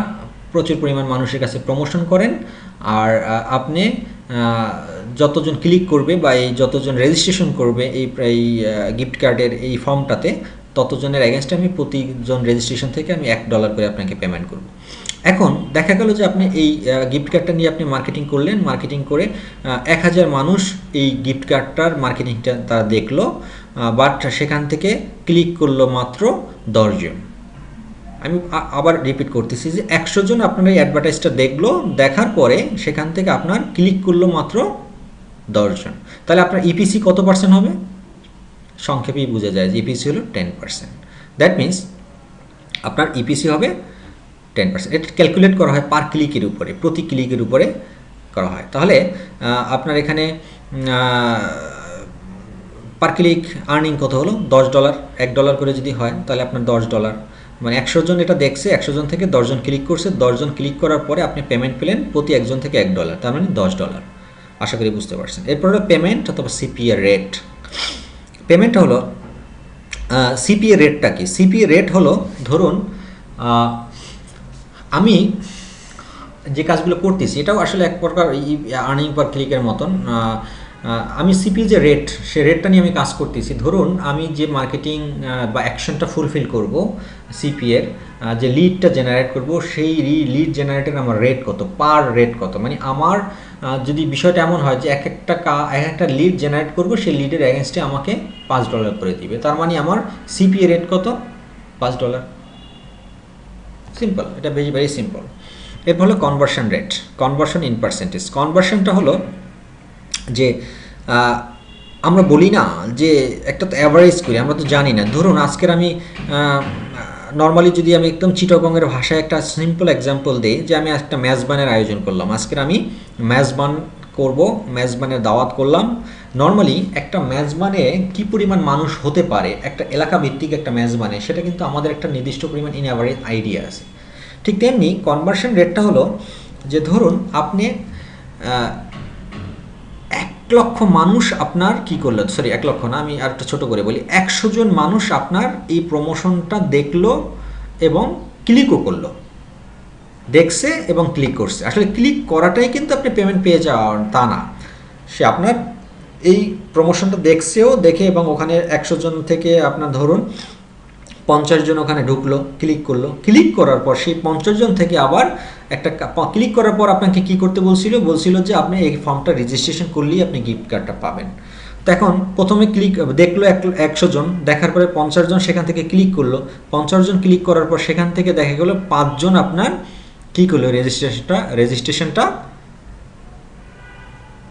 প্রচুর পরিমাণ মানুষের কাছে প্রমোশন করেন, আর আপনি যতজন ক্লিক করবে বা এই যতজন রেজিস্ট্রেশন করবে এই গিফট কার্ডের এই ফর্মটাতে, ততজনের এগেনস্টে আমি প্রতিজন রেজিস্ট্রেশন থেকে আমি $1 করে আপনাকে পেমেন্ট করব। এখন দেখা গেল যে আপনি এই গিফট কার্ডটা নিয়ে আপনি মার্কেটিং করে 1000 মানুষ এই গিফট কার্ডটার মার্কেটিংটা তারা দেখলো, বাট সেখান থেকে ক্লিক করলো মাত্র 10 জন। আমি আবার রিপিট করতেছি যে 100 জন আপনার এই অ্যাডভার্টাইজটা দেখলো, দেখার পরে সেখান থেকে আপনার ক্লিক করলো মাত্র 10 জন, তাহলে আপনার ইপিসি কত পার্সেন্ট হবে? সংক্ষেপেই বোঝা যায় যে ইপিসি হলো 10%। দ্যাট মিনস আপনার ইপিসি হবে 10%। এটা ক্যালকুলেট করা হয় পার ক্লিকের উপরে, প্রতি ক্লিকের উপরে করা হয়। তাহলে আপনার এখানে পার ক্লিক আর্নিং কত হলো? $10, $1 করে যদি হয় তাহলে আপনার $10, মানে 100 জন এটা দেখছে, 100 জন থেকে 10 জন ক্লিক করছে, 10 জন ক্লিক করার পরে আপনি পেমেন্ট পেলেন প্রতি একজন থেকে $1, তার মানে $10। আশা করি বুঝতে পারছেন। এরপর হলো পেমেন্ট অথবা সিপিএ রেট। পেমেন্টটা হলো সিপিএ রেটটা কি? সিপিএ রেট হলো, ধরুন আমি যে কাজগুলো করতেছি এটাও আসলে এক প্রকার আর্নিং পার ক্লিকের মতন। আমি সিপি যে রেট, সে রেটটা নিয়ে আমি কাজ করতেছি। ধরুন আমি যে মার্কেটিং বা অ্যাকশনটা ফুলফিল করব, সিপিএর যে লিডটা জেনারেট করব, সেই লিড জেনারেটের আমার রেট কত, পার রেট কত, মানে আমার যদি বিষয়টা এমন হয় যে এক একটা লিড জেনারেট করব, সেই লিডের অ্যাগেনস্টে আমাকে $5 করে দিবে, তার মানে আমার সিপিএ রেট কত? $5। সিম্পল, এটা ভেরি সিম্পল। এরপর হলো conversion rate, conversion in percentage. কনভার্সনটা হলো যে আমরা বলি না যে একটা তো অ্যাভারেজ করি, আমরা তো জানি না। ধরুন আজকের আমি নর্মালি যদি আমি একদম চিটাগংয়ের ভাষায় একটা সিম্পল এক্সাম্পল দিই, যে আমি একটা মেজবানের আয়োজন করলাম, আজকের আমি মেজবান করব, মেজবানের দাওয়াত করলাম। নর্মালি একটা মেজবানে কী পরিমাণ মানুষ হতে পারে, একটা এলাকা ভিত্তিক একটা মেজবানে, সেটা কিন্তু আমাদের একটা নির্দিষ্ট পরিমাণ ইন অ্যাভারেজ আইডিয়া আছে। ঠিক তেমনি কনভার্সন রেটটা হলো যে ধরুন আপনি 1 লক্ষ মানুষ আপনার কি করলো, সরি 1 লক্ষ না, আমি আর একটা ছোটো করে বলি, 100 জন মানুষ আপনার এই প্রমোশনটা দেখলো এবং ক্লিকও করলো, দেখছে এবং ক্লিক করছে। আসলে ক্লিক করাটাই কিন্তু আপনি পেমেন্ট পেয়ে যাওয়ার তা না, সে আপনার এই প্রমোশনটা দেখছেও, দেখে এবং ওখানে 100 জন থেকে আপনার ধরুন 50 জন ওখানে ঢুকলো, ক্লিক করলো, ক্লিক করার পর সেই 50 জন থেকে আবার একটা ক্লিক করার পর আপনাকে কি করতে বলছিল যে আপনি এই ফর্মটা রেজিস্ট্রেশন করলেই আপনি গিফট কার্ডটা পাবেন। তো এখন প্রথমে ক্লিক দেখলো 100 জন, দেখার পরে 50 জন সেখান থেকে ক্লিক করলো, 50 জন ক্লিক করার পর সেখান থেকে দেখা গেলো 5 জন আপনার কী করলো, রেজিস্ট্রেশনটা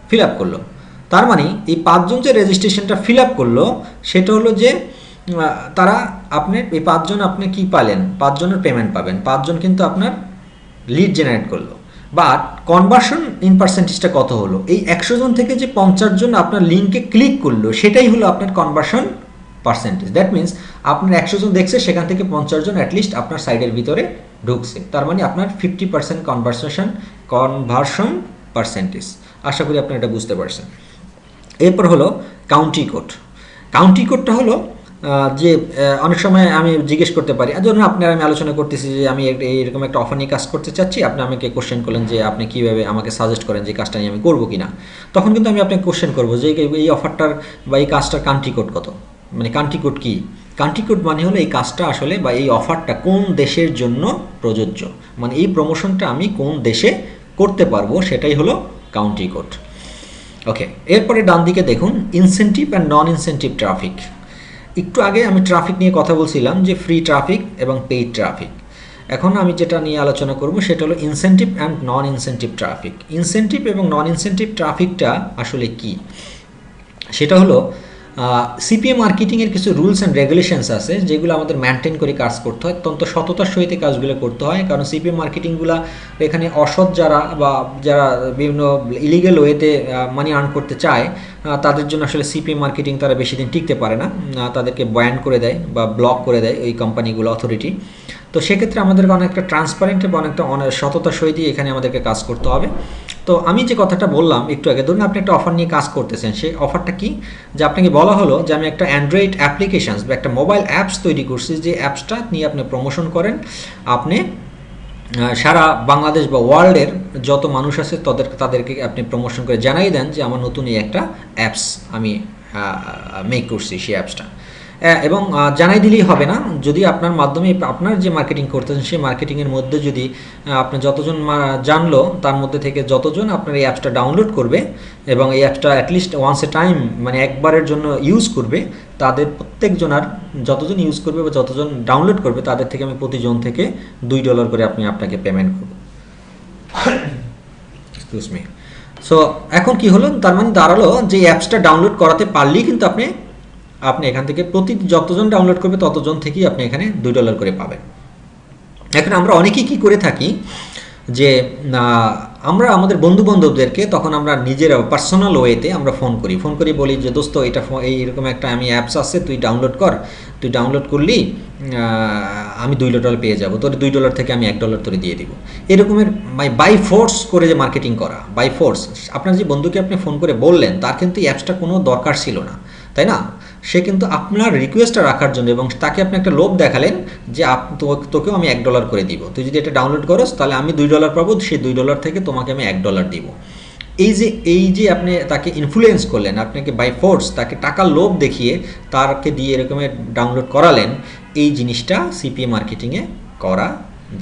ফিল আপ করলো। তার মানে এই 5 জন যে রেজিস্ট্রেশনটা ফিল আপ করলো, সেটা হলো যে তারা আপনি এই 5 জন আপনি কি পালেন, 5 জনের পেমেন্ট পাবেন, 5 জন কিন্তু আপনার লিড জেনারেট করলো। বাট কনভার্সন ইন পার্সেন্টেজটা কত হলো, এই 100 জন থেকে যে 50 জন আপনার লিঙ্কে ক্লিক করলো, সেটাই হলো আপনার কনভার্সন পার্সেন্টেজ। দ্যাট মিনস আপনার 100 জন দেখছে, সেখান থেকে 50 জন অ্যাটলিস্ট আপনার সাইডের ভিতরে ঢুকছে, তার মানে আপনার 50% কনভার্সন পার্সেন্টেজ। আশা করি আপনারা এটা বুঝতে পারছেন। এরপর হলো কাউন্টি কোড। কাউন্টি কোডটা হলো যে অনেক সময় আমি জিজ্ঞেস করতে পারি, ধরুন আপনার আমি আলোচনা করতেছি যে আমি এইরকম একটা অফার নিয়ে কাজ করতে চাচ্ছি, আপনি আমাকে কোশ্চেন করলেন যে আপনি কীভাবে আমাকে সাজেস্ট করেন যে কাজটা নিয়ে আমি করবো কি না। তখন কিন্তু আমি আপনাকে কোশ্চেন করবো যে এই অফারটার বা এই কাজটার কান্ট্রি কোড কত, মানে কান্ট্রি কোড কী। কান্ট্রি কোড মানে হলো এই কাজটা আসলে বা এই অফারটা কোন দেশের জন্য প্রযোজ্য, মানে এই প্রমোশনটা আমি কোন দেশে করতে পারবো, সেটাই হলো কাউন্ট্রি কোড। ওকে, এরপরে ডান দিকে দেখুন incentive and non incentive traffic. একটু আগে আমি ট্রাফিক নিয়ে কথা বলছিলাম যে ফ্রি ট্রাফিক এবং পেইড ট্রাফিক। এখন আমি যেটা নিয়ে আলোচনা করব সেটা হলো incentive and non incentive traffic. Incentive এবং নন ইনসেন্টিভ ট্রাফিকটা আসলে কি, সেটা হলো সিপিএ মার্কেটিংয়ের কিছু রুলস অ্যান্ড রেগুলেশনস আছে যেগুলো আমাদের মেনটেন করে কাজ করতে হয়, অত্যন্ত সততার সহিত কাজগুলো করতে হয়। কারণ সিপিএ মার্কেটিংগুলো এখানে অসৎ যারা বা যারা বিভিন্ন ইলিগেল ওয়েতে মানি আর্ন করতে চায়, তাদের জন্য আসলে সিপিএ মার্কেটিং তারা বেশি দিন টিকতে পারে না, তাদেরকে ব্যান করে দেয় বা ব্লক করে দেয় ওই কোম্পানিগুলো, অথরিটি। তো সেক্ষেত্রে আমাদেরকে অনেকটা ট্রান্সপারেন্ট এবং অনেকটা সততার সহিত এখানে আমাদেরকে কাজ করতে হবে। তো আমি যে কথাটা বললাম একটু আগে, ধরুন আপনি একটা অফার নিয়ে কাজ করতেছেন, সেই অফারটা কি, যে আপনাকে বলা হলো যে আমি একটা অ্যান্ড্রয়েড অ্যাপ্লিকেশানস বা একটা মোবাইল অ্যাপস তৈরি করছি, যে অ্যাপসটা নিয়ে আপনি প্রমোশন করেন, আপনি সারা বাংলাদেশ বা ওয়ার্ল্ডের যত মানুষ আছে তাদেরকে আপনি প্রমোশন করে জানাই দেন যে আমার নতুন এই একটা অ্যাপস আমি মেক করছি সেই অ্যাপসটা। এবং জানাই দিলেই হবে না, যদি আপনার মাধ্যমে আপনার যে মার্কেটিং করতেছেন সেই মার্কেটিংয়ের মধ্যে যদি আপনি যতজন জানলো তার মধ্যে থেকে যতজন আপনার এই অ্যাপসটা ডাউনলোড করবে এবং এই অ্যাপসটা অ্যাটলিস্ট ওয়ান্স এ টাইম মানে একবারের জন্য ইউজ করবে, তাদের প্রত্যেকজনার যতজন ইউজ করবে বা যতজন ডাউনলোড করবে তাদের থেকে আমি প্রতিজন থেকে $2 করে আপনাকে পেমেন্ট করব। Excuse me. সো এখন কি হলো, তার মানে দাঁড়ালো যে অ্যাপসটা ডাউনলোড করাতে পারলেই কিন্তু আপনি এখান থেকে যতজন ডাউনলোড করবে ততজন থেকেই আপনি এখানে $2 করে পাবেন। এখন আমরা অনেকেই কি করে থাকি যে আমরা আমাদের বন্ধু বান্ধবদেরকে তখন আমরা নিজেরা পার্সোনাল ওয়েতে আমরা ফোন করি বলি যে দোস্ত এটা এইরকম একটা আমি অ্যাপস আছে, তুই ডাউনলোড করলি আমি $2 পেয়ে যাবো, তোর $2 থেকে আমি $1 তোরে দিয়ে দিব। এরকমের বাই ফোর্স করে যে মার্কেটিং করা, বাই ফোর্স। আপনার যে বন্ধুকে আপনি ফোন করে বললেন তার কিন্তু এই অ্যাপসটা কোনো দরকার ছিল না, তাই না? সে কিন্তু আপনার রিকোয়েস্টটা রাখার জন্য এবং তাকে আপনি একটা লোভ দেখালেন যে তোকেও আমি $1 করে দিব, তুই যদি এটা ডাউনলোড করস তাহলে আমি $2 পাবো, সেই $2 থেকে তোমাকে আমি $1 দিব। এই যে আপনি তাকে ইনফ্লুয়েন্স করলেন, আপনাকে বাই ফোর্স তাকে টাকার লোভ দেখিয়ে তাকে দিয়ে এরকমের ডাউনলোড করালেন, এই জিনিসটা সিপিএ মার্কেটিংয়ে করা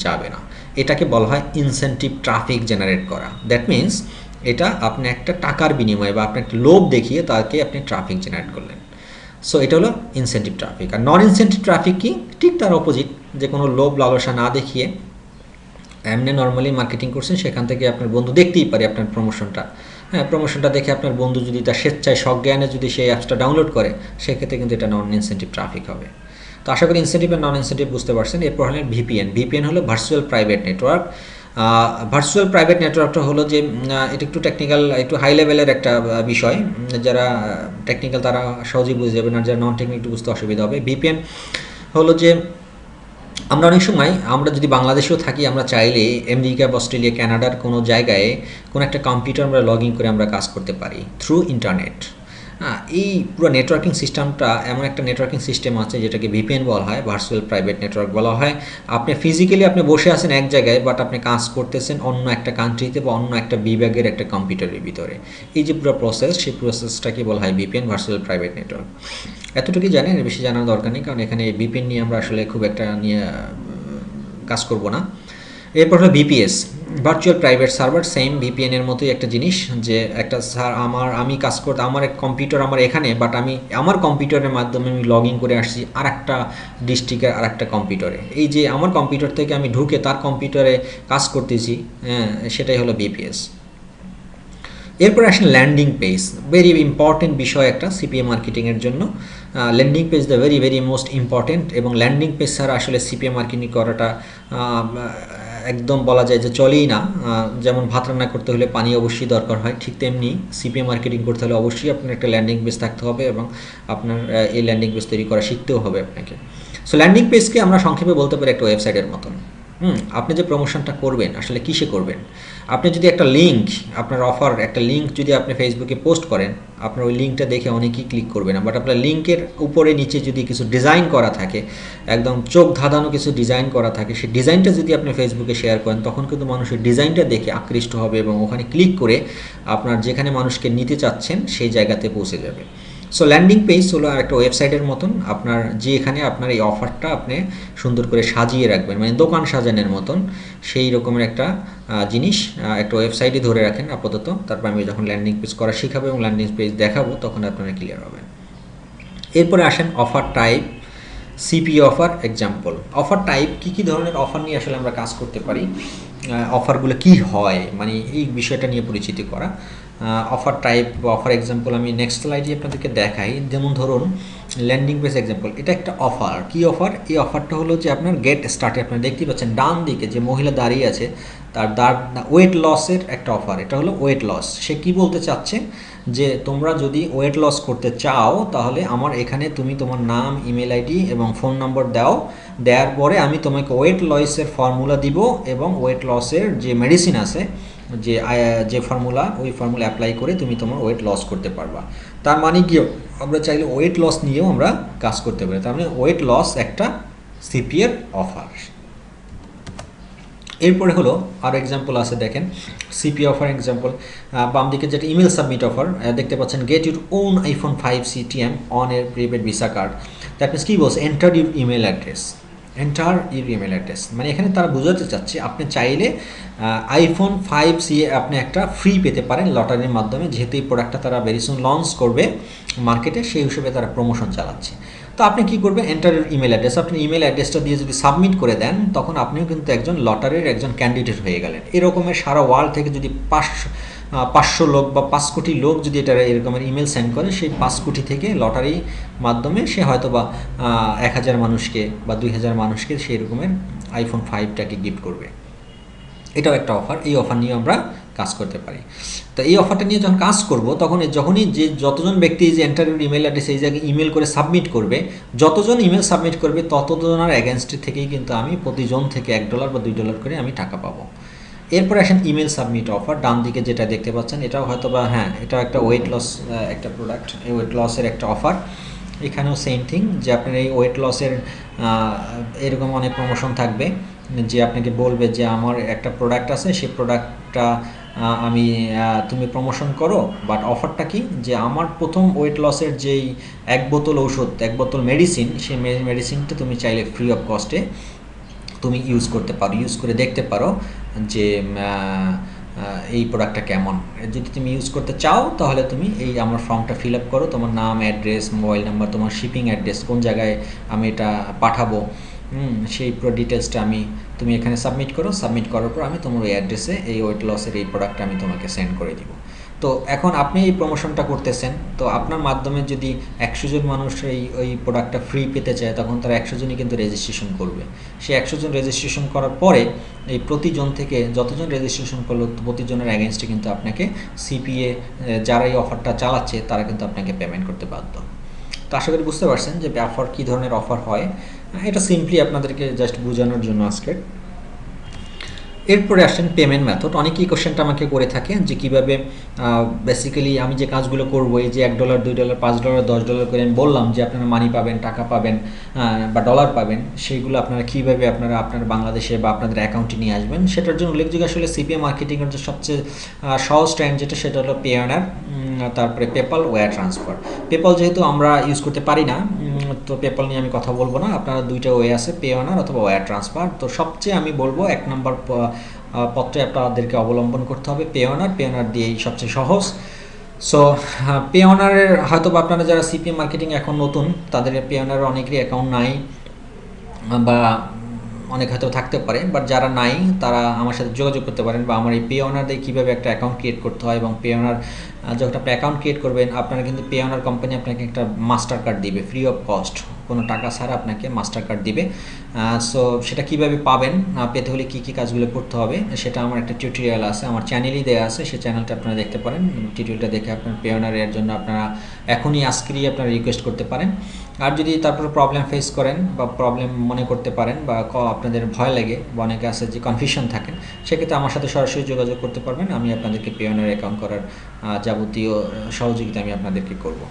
যাবে না। এটাকে বলা হয় ইনসেন্টিভ ট্রাফিক জেনারেট করা। দ্যাট মিনস এটা আপনি একটা টাকার বিনিময়ে বা আপনি একটা লোভ দেখিয়ে তাকে আপনি ট্রাফিক জেনারেট করলেন। সো এটা হলো ইনসেন্টিভ ট্রাফিক। আর নন ইনসেন্টিভ ট্রাফিক কি? ঠিক তার অপোজিট, যে কোনো লোভ লালসা না দেখিয়ে এমনি নর্মালি মার্কেটিং করছেন, সেখান থেকে আপনার বন্ধু দেখতেই পারে আপনার প্রমোশনটা। হ্যাঁ, প্রমোশনটা দেখে আপনার বন্ধু যদি তার স্বেচ্ছায় সজ্ঞানে যদি সেই অ্যাপসটা ডাউনলোড করে, সেক্ষেত্রে কিন্তু এটা নন ইনসেন্টিভ ট্রাফিক হবে। তো আশা করি ইনসেন্টিভ আর নন ইনসেন্টিভ বুঝতে পারছেন। এরপর হলেন ভিপিএন হলো virtual private network. Virtual private নেটওয়ার্কটা হলো যে এটা একটু টেকনিক্যাল, একটু হাই লেভেলের একটা বিষয়, যারা টেকনিক্যাল তারা সহজেই বুঝে যাবেন, আর যারা নন টেকনিক একটু বুঝতে অসুবিধা হবে। ভিপিএন হলো যে আমরা অনেক সময় আমরা যদি বাংলাদেশেও থাকি, আমরা চাইলে আমেরিকা বা অস্ট্রেলিয়া কানাডার কোনো জায়গায় কোনো একটা কম্পিউটার আমরা লগ ইন করে আমরা কাজ করতে পারি থ্রু ইন্টারনেট। এই পুরো নেটওয়ার্কিং সিস্টেমটা এমন একটা নেটওয়ার্কিং সিস্টেম আছে যেটাকে ভিপিএন বলা হয়, ভার্চুয়াল প্রাইভেট নেটওয়ার্ক বলা হয়। আপনি ফিজিক্যালি আপনি বসে আছেন এক জায়গায়, বাট আপনি কাজ করতেছেন অন্য একটা কান্ট্রিতে বা অন্য একটা বিভাগের একটা কম্পিউটারের ভিতরে। এই যে পুরো প্রসেস, সেই প্রসেসটাকে বলা হয় ভিপিএন, ভার্চুয়াল প্রাইভেট নেটওয়ার্ক। এতটুকুই জানেন, এর বেশি জানার দরকার নেই, কারণ এখানে ভিপিএন নিয়ে আমরা আসলে খুব একটা নিয়ে কাজ করব না। এরপর হলো VPS, virtual private server. Same ভিপিএনের মতোই একটা জিনিস, যে একটা আমি কাজ করতে আমার এক কম্পিউটার আমার এখানে, বাট আমি আমার কম্পিউটারের মাধ্যমে আমি লগ ইন করে আসছি আর একটা ডিস্ট্রিক্টের আর একটা কম্পিউটারে। এই যে আমার কম্পিউটার থেকে আমি ঢুকে তার কম্পিউটারে কাজ করতেছি, সেটাই হলো ভিপিএস। এরপর আসেন ল্যান্ডিং পেজ, ভেরি ইম্পর্টেন্ট বিষয় একটা সিপিএ মার্কেটিংয়ের জন্য। Landing page the very most important, এবং ল্যান্ডিং পেজ ছাড়া আসলে সিপিএ মার্কেটিং করাটা একদম বলা যায় যে চলেই না। যেমন ভাত রান্না করতে হলে পানি অবশ্যই দরকার হয়, ঠিক তেমনি সিপিএ মার্কেটিং করতে হলে অবশ্যই আপনার একটা ল্যান্ডিং পেজ থাকতে হবে এবং আপনার এই ল্যান্ডিং পেজ তৈরি করা শিখতেও হবে আপনাকে। সো ল্যান্ডিং পেজকে আমরা সংক্ষেপে বলতে পারি একটা ওয়েবসাইটের মতন। আপনি যে প্রমোশনটা করবেন আসলে কিসে করবেন? আপনি যদি একটা লিঙ্ক, আপনার অফার একটা লিঙ্ক যদি আপনি ফেসবুকে পোস্ট করেন, আপনার ওই লিঙ্কটা দেখে অনেকেই ক্লিক করবে না, বাট আপনার লিঙ্কের উপরে নিচে যদি কিছু ডিজাইন করা থাকে, একদম চোখ ধাঁধানো কিছু ডিজাইন করা থাকে, সেই ডিজাইনটা যদি আপনি ফেসবুকে শেয়ার করেন, তখন কিন্তু মানুষের ডিজাইনটা দেখে আকৃষ্ট হবে এবং ওখানে ক্লিক করে আপনার যেখানে মানুষকে নিতে চাচ্ছেন সেই জায়গাতে পৌঁছে যাবে। সো ল্যান্ডিং পেজ হলো একটা ওয়েবসাইটের মতন, আপনার যে এখানে আপনার এই অফারটা আপনি সুন্দর করে সাজিয়ে রাখবেন, মানে দোকান সাজানোর মতন সেই রকমের একটা জিনিস একটা ওয়েবসাইটে ধরে রাখেন আপাতত। তারপর আমি যখন ল্যান্ডিং পেজ করা শেখাবো এবং ল্যান্ডিং পেজ দেখাবো তখন আপনারা ক্লিয়ার হবেন। এরপরে আসেন offer type, CPA offer example. Offer type, কী ধরনের অফার নিয়ে আসলে আমরা কাজ করতে পারি, অফারগুলো কি হয়, মানে এই বিষয়টা নিয়ে পরিচিতি করা। অফার টাইপ বা অফার এক্সাম্পল আমি নেক্সট স্লাইডে আপনাদেরকে দেখাই। যেমন ধরুন ল্যান্ডিং পেজ এক্সাম্পল, এটা একটা অফার। কি অফার? এই অফারটা হলো যে আপনার গেট স্টার্টে, আপনারা দেখতেই পাচ্ছেন ডান দিকে যে মহিলা দাঁড়িয়ে আছে তার ওয়েট লসের একটা অফার। এটা হলো ওয়েট লস। সে কি বলতে চাচ্ছে যে তোমরা যদি ওয়েট লস করতে চাও তাহলে আমার এখানে তুমি তোমার নাম, ইমেল আইডি এবং ফোন নম্বর দাও, দেওয়ার পরে আমি তোমাকে ওয়েট লসের ফর্মুলা দিব এবং ওয়েট লসের যে মেডিসিন আছে, যে ফর্মুলা, ওই ফর্মুলা অ্যাপ্লাই করে তুমি তোমার ওয়েট লস করতে পারবা। তার মানে কি, আমরা চাইলে ওয়েট লস নিয়েও আমরা কাজ করতে পারি। তার মানে ওয়েট লস একটা সিপিএর অফার। এরপরে হলো আরও এক্সাম্পল আছে, দেখেন সিপি অফার এক্সাম্পল, বাম দিকে যেটা ইমেল সাবমিট অফার দেখতে পাচ্ছেন, get your own iPhone 5 CTM on এর prepaid Visa card. That means কী বলছে, enter your email address, enter your email address, মানে এখানে তারা বোঝাতে চাচ্ছে আপনি চাইলে আইফোন 5C আপনি একটা ফ্রি পেতে পারেন লটারির মাধ্যমে, যেহেতু এই প্রোডাক্টটা তারা ভেরি সুন লঞ্চ করবে মার্কেটে, সেই হিসেবে তারা প্রমোশন চালাচ্ছে। তো আপনি কী করবেন, এন্টার ইমেল অ্যাড্রেস, আপনি ইমেল অ্যাড্রেসটা দিয়ে যদি সাবমিট করে দেন, তখন আপনিও কিন্তু একজন লটারির একজন ক্যান্ডিডেট হয়ে গেলেন। এরকমের সারা ওয়ার্ল্ড থেকে যদি 500 লোক বা 5 কোটি লোক যদি এটা এরকমের ইমেল সেন্ড করে, সেই 5 কোটি থেকে লটারি মাধ্যমে সে হয়তো বা 1000 মানুষকে বা 2000 মানুষকে সেই রকমের আইফোন 5টাকে গিফট করবে। এটাও একটা অফার, এই অফার নিয়ে আমরা কাজ করতে পারি। তো এই অফারটা নিয়ে যখন কাজ করব, তখন যখনই যে যতজন ব্যক্তি যে এন্টারভিউ ইমেল অ্যাড্রেস এই জায়গায় ইমেল করে সাবমিট করবে, যতজন ইমেল সাবমিট করবে ততজনের অ্যাগেনস্ট থেকেই কিন্তু আমি প্রতিজন থেকে $1 বা $2 করে আমি টাকা পাবো। এরপরে আসেন ইমেল সাবমিট অফার, ডান দিকে যেটা দেখতে পাচ্ছেন, এটাও হয়তো বা হ্যাঁ, এটাও একটা ওয়েট লস একটা প্রোডাক্ট, এই ওয়েট লসের একটা অফার। এখানেও সেম থিং, যে আপনার এই ওয়েট লসের এরকম অনেক প্রমোশন থাকবে, যে আপনাকে বলবে যে আমার একটা প্রোডাক্ট আছে, সেই প্রোডাক্টটা আমি তুমি প্রমোশন করো, বাট অফারটা কি, যে আমার প্রথম ওয়েট লসের যেই 1 বোতল ঔষধ, 1 বোতল মেডিসিন, সেই মেডিসিনটা তুমি চাইলে ফ্রি অফ কস্টে তুমি ইউজ করতে পারো, ইউজ করে দেখতে পারো যে এই প্রোডাক্টটা কেমন। যদি তুমি ইউজ করতে চাও, তাহলে তুমি এই আমার ফর্মটা ফিল আপ করো, তোমার নাম, অ্যাড্রেস, মোবাইল নাম্বার, তোমার শিপিং অ্যাড্রেস, কোন জায়গায় আমি এটা পাঠাবো, সেই পুরো ডিটেলসটা তুমি এখানে সাবমিট করো। সাবমিট করার পর আমি তোমার ওই অ্যাড্রেসে এই ওয়েট লসের এই প্রোডাক্টটা আমি তোমাকে সেন্ড করে দিব। তো এখন আপনি এই প্রমোশনটা করতেছেন, তো আপনার মাধ্যমে যদি 100 জন মানুষ ওই প্রোডাক্টটা ফ্রি পেতে চায়, তখন তারা 100 জনই কিন্তু রেজিস্ট্রেশন করবে। সেই 100 জন রেজিস্ট্রেশন করার পরে এই প্রতিজন থেকে যতজন রেজিস্ট্রেশন করলো, প্রতিজনের অ্যাগেনস্টে কিন্তু আপনাকে সিপিএ যারা এই অফারটা চালাচ্ছে তারা কিন্তু আপনাকে পেমেন্ট করতে বাধ্য। তো আশা করি বুঝতে পারছেন যে অফার কী ধরনের অফার হয়, এটা সিম্পলি আপনাদেরকে জাস্ট বোঝানোর জন্য আজকে। এরপরে আসেন পেমেন্ট মেথড। অনেকেই কোশ্চেনটা আমাকে করে থাকে যে কীভাবে বেসিক্যালি আমি যে কাজগুলো করবো, এই যে $1, $2, $5, $10 করে আমি বললাম যে আপনারা মানি পাবেন, টাকা পাবেন বা ডলার পাবেন, সেইগুলো আপনারা কীভাবে আপনার বাংলাদেশে বা আপনাদের অ্যাকাউন্টে নিয়ে আসবেন, সেটার জন্য উল্লেখযোগ্য আসলে সিপিএ মার্কেটিংয়ের যে সবচেয়ে সহজ ট্রেন্ড যেটা, সেটা হলো পেওনার, তারপরে পেপাল, ওয়্যার ট্রান্সফার। পেপাল যেহেতু আমরা ইউজ করতে পারি না, তো পেপাল নিয়ে আমি কথা বলবো না। আপনারা দুইটা ওয়ে আছে, পেওনার অথবা ওয়্যার ট্রান্সফার। তো সবচেয়ে আমি বলবো 1 নম্বর পত্রে আপনাদেরকে অবলম্বন করতে হবে পেওনার দিয়েই সবচেয়ে সহজ। সো পেওনারের হয়তো বা আপনারা যারা সিপিএম মার্কেটিং এখন নতুন, তাদের পেওনারের অনেকেরই অ্যাকাউন্ট নাই বা অনেক হয়তো থাকতে পারে, বাট যারা নাই তারা আমার সাথে যোগাযোগ করতে পারেন, বা আমার এই পেওনার দিয়ে কীভাবে একটা অ্যাকাউন্ট ক্রিয়েট করতে হয়, এবং পেওনার যখন আপনি অ্যাকাউন্ট ক্রিয়েট করবেন, আপনারা কিন্তু পেওনার কোম্পানি আপনাকে একটা মাস্টার কার্ড দিবে ফ্রি অফ কস্ট, কোনো টাকা ছাড়া আপনাকে মাস্টার কার্ড দিবে। সো সেটা কীভাবে পাবেন, পেতে হলে কী কী কাজগুলো করতে হবে, সেটা আমার একটা টিউটোরিয়াল আছে, আমার চ্যানেলেই দেওয়া আছে, সেই চ্যানেলটা আপনারা দেখতে পারেন। টিউটোরিয়ালটা দেখে আপনার পেওনারের জন্য আপনারা এখনই আজকেরই আপনারা রিকোয়েস্ট করতে পারেন। আর যদি তারপর প্রবলেম ফেস করেন বা প্রবলেম মনে করতে পারেন বা আপনাদের ভয় লাগে বা অনেকে আছে যে কনফিউশন থাকেন, সেক্ষেত্রে আমার সাথে সরাসরি যোগাযোগ করতে পারবেন। আমি আপনাদেরকে পেওনার অ্যাকাউন্ট করার যাবতীয় সহযোগিতা আমি আপনাদেরকে করব।